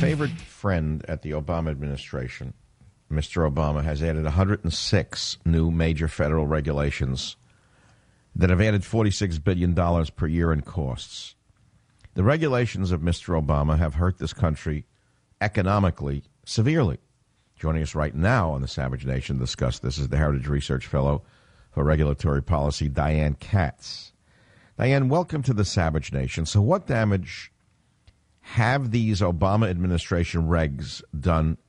favorite friend at the Obama administration, Mr. Obama, has added 106 new major federal regulations that have added $46 billion per year in costs. The regulations of Mr. Obama have hurt this country economically severely. Joining us right now on the Savage Nation to discuss this is the Heritage Research Fellow for Regulatory Policy, Diane Katz. Diane, welcome to the Savage Nation. So what damage have these Obama administration regs done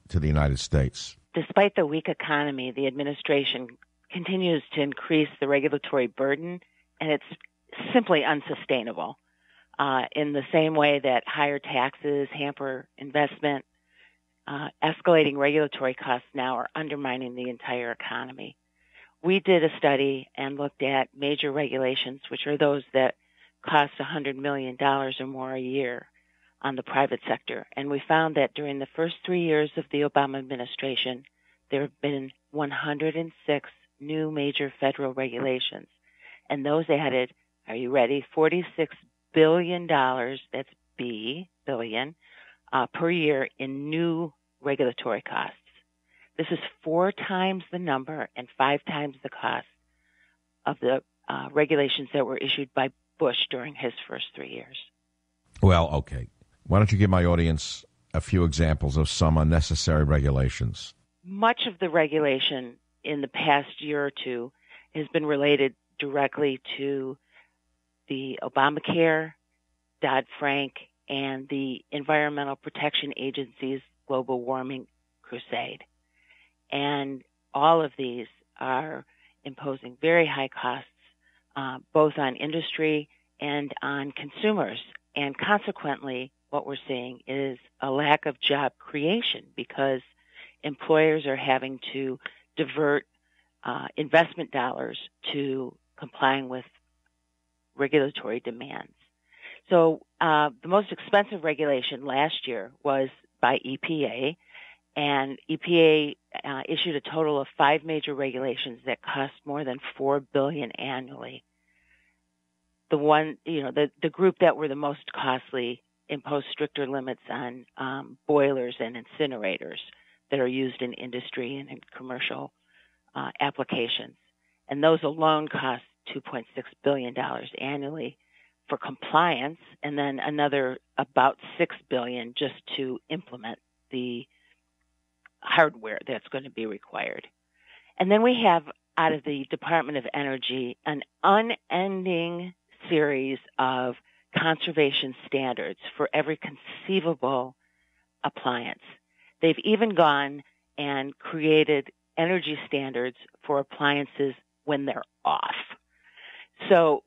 to the United States? Despite the weak economy, the administration continues to increase the regulatory burden, and it's simply unsustainable. In the same way that higher taxes hamper investment, escalating regulatory costs now are undermining the entire economy. We did a study and looked at major regulations, which are those that cost $100 million or more a year on the private sector. And we found that during the first 3 years of the Obama administration, there have been 106 new major federal regulations. And those added, are you ready, $46 billion, that's B, billion, per year in new regulatory costs. This is 4 times the number and 5 times the cost of the regulations that were issued by Bush during his first 3 years. Well, okay. Why don't you give my audience a few examples of some unnecessary regulations? Much of the regulation in the past year or two has been related directly to the Obamacare, Dodd-Frank, and the Environmental Protection Agency's global warming crusade. And all of these are imposing very high costs, both on industry and on consumers. And consequently, what we're seeing is a lack of job creation because employers are having to divert investment dollars to complying with regulatory demands. So the most expensive regulation last year was by EPA, and EPA issued a total of 5 major regulations that cost more than $4 billion annually. The group that were the most costly imposed stricter limits on boilers and incinerators that are used in industry and in commercial applications. And those alone cost $2.6 billion annually for compliance, and then another about $6 billion just to implement the hardware that's going to be required. And then we have, out of the Department of Energy, an unending series of conservation standards for every conceivable appliance. They've even gone and created energy standards for appliances when they're off. So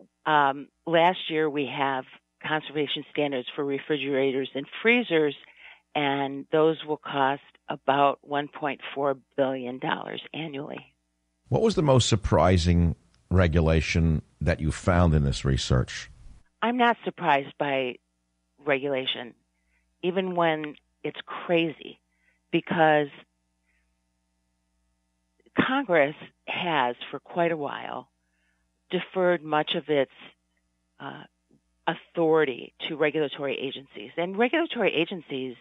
last year we have conservation standards for refrigerators and freezers, and those will cost about $1.4 billion annually. What was the most surprising regulation that you found in this research? I'm not surprised by regulation, even when it's crazy, because Congress has, for quite a while, deferred much of its authority to regulatory agencies. And regulatory agencies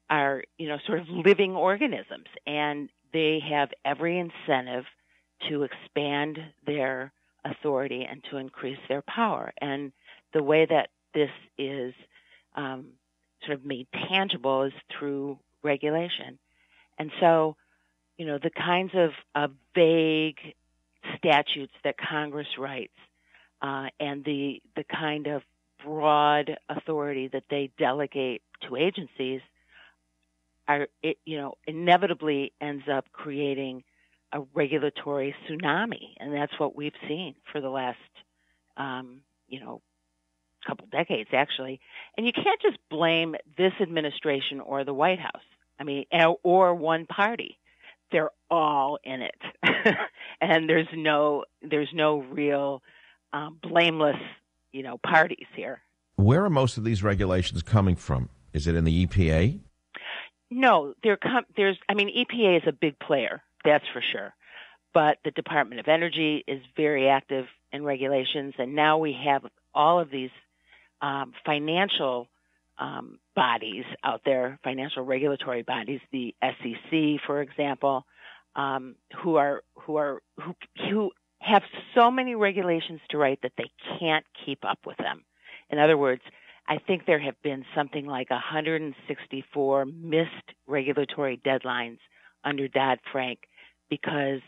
are, sort of living organisms, and they have every incentive to expand their authority and to increase their power. And the way that this is sort of made tangible is through regulation. And so, the kinds of vague statutes that Congress writes and the kind of broad authority that they delegate to agencies inevitably ends up creating a regulatory tsunami, and that's what we've seen for the last, couple decades, actually. And you can't just blame this administration or the White House. Or one party. They're all in it, and there's no real blameless, parties here. Where are most of these regulations coming from? Is it in the EPA? No, EPA is a big player, that's for sure. But the Department of Energy is very active in regulations, and now we have all of these financial bodies out there, financial regulatory bodies, the SEC, for example, who have so many regulations to write that they can't keep up with them. In other words, I think there have been something like 164 missed regulatory deadlines under Dodd-Frank because,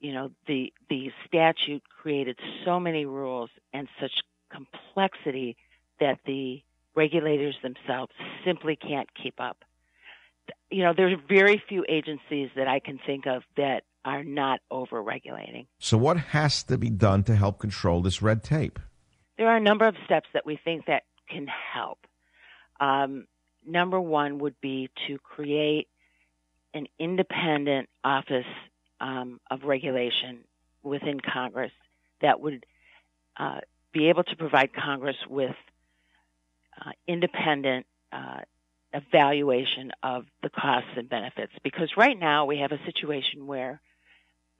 the statute created so many rules and such complexity that the regulators themselves simply can't keep up. There's very few agencies that I can think of that are not over-regulating. So what has to be done to help control this red tape? There are a number of steps that we think that can help. Number one would be to create an independent office of regulation within Congress that would be able to provide Congress with independent evaluation of the costs and benefits. Because right now we have a situation where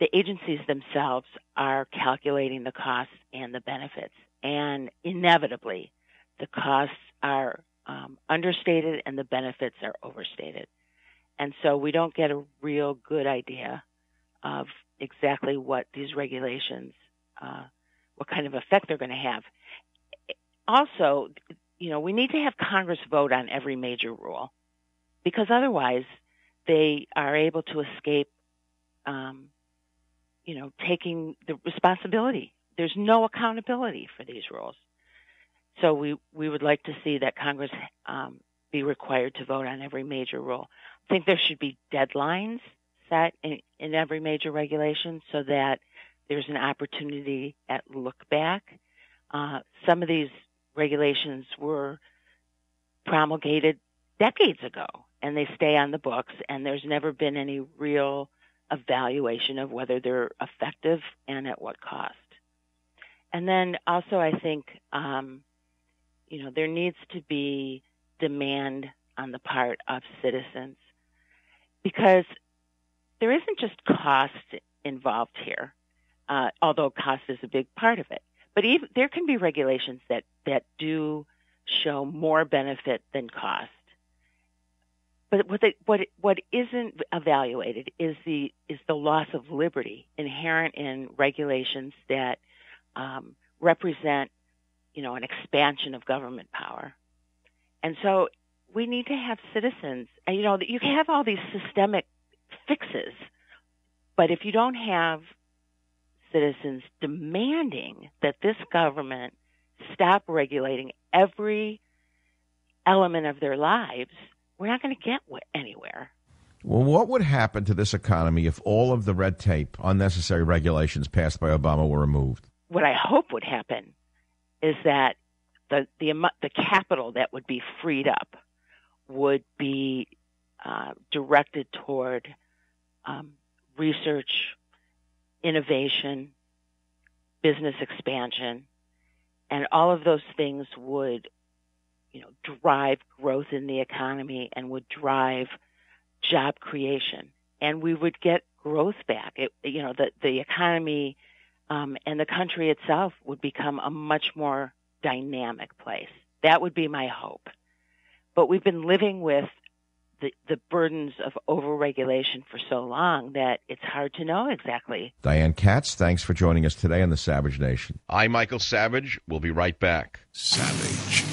the agencies themselves are calculating the costs and the benefits. And inevitably, the costs are understated and the benefits are overstated. And so we don't get a real good idea of exactly what these regulations, what kind of effect they're going to have. Also, we need to have Congress vote on every major rule because otherwise they are able to escape, taking the responsibility. There's no accountability for these rules. So we would like to see that Congress be required to vote on every major rule. I think there should be deadlines set in every major regulation so that there's an opportunity at look back. Some of these regulations were promulgated decades ago, and they stay on the books, and there's never been any real evaluation of whether they're effective and at what cost. And then also I think, there needs to be demand on the part of citizens because there isn't just cost involved here, although cost is a big part of it. But there can be regulations that do show more benefit than cost. But what isn't evaluated is the loss of liberty inherent in regulations that represent, an expansion of government power. And so we need to have citizens. You can have all these systemic fixes, but if you don't have citizens demanding that this government stop regulating every element of their lives, we're not going to get anywhere. Well, what would happen to this economy if all of the red tape, unnecessary regulations passed by Obama were removed? What I hope would happen is that the capital that would be freed up would be directed toward research, innovation, business expansion, and all of those things would, drive growth in the economy and would drive job creation, and we would get growth back. The economy and the country itself would become a much more dynamic place. That would be my hope. But we've been living with the burdens of overregulation for so long that it's hard to know exactly. Diane Katz, thanks for joining us today on The Savage Nation. I'm Michael Savage. We'll be right back. Savage.